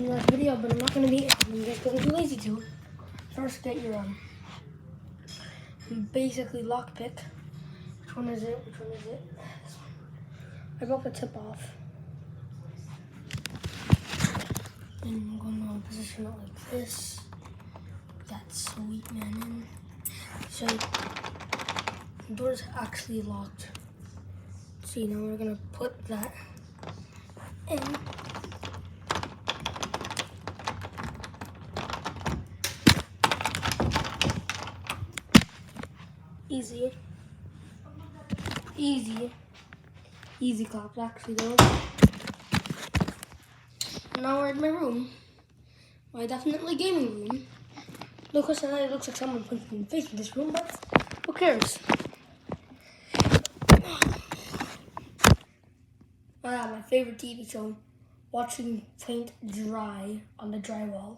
in the last video, but I'm not going to be. I'm just getting too lazy to. First, get your basically lockpick. Which one is it? Which one is it? This one. I broke the tip off. And I'm going to position it like this. That sweet man in. So the door's actually locked. See, now we're gonna put that in. Easy. Easy. Easy clap, actually, though. Now we're in my room. My definitely gaming room. Lucas and I, it looks like someone punched me in the face in this room, but who cares? My favorite TV show, watching paint dry on the drywall.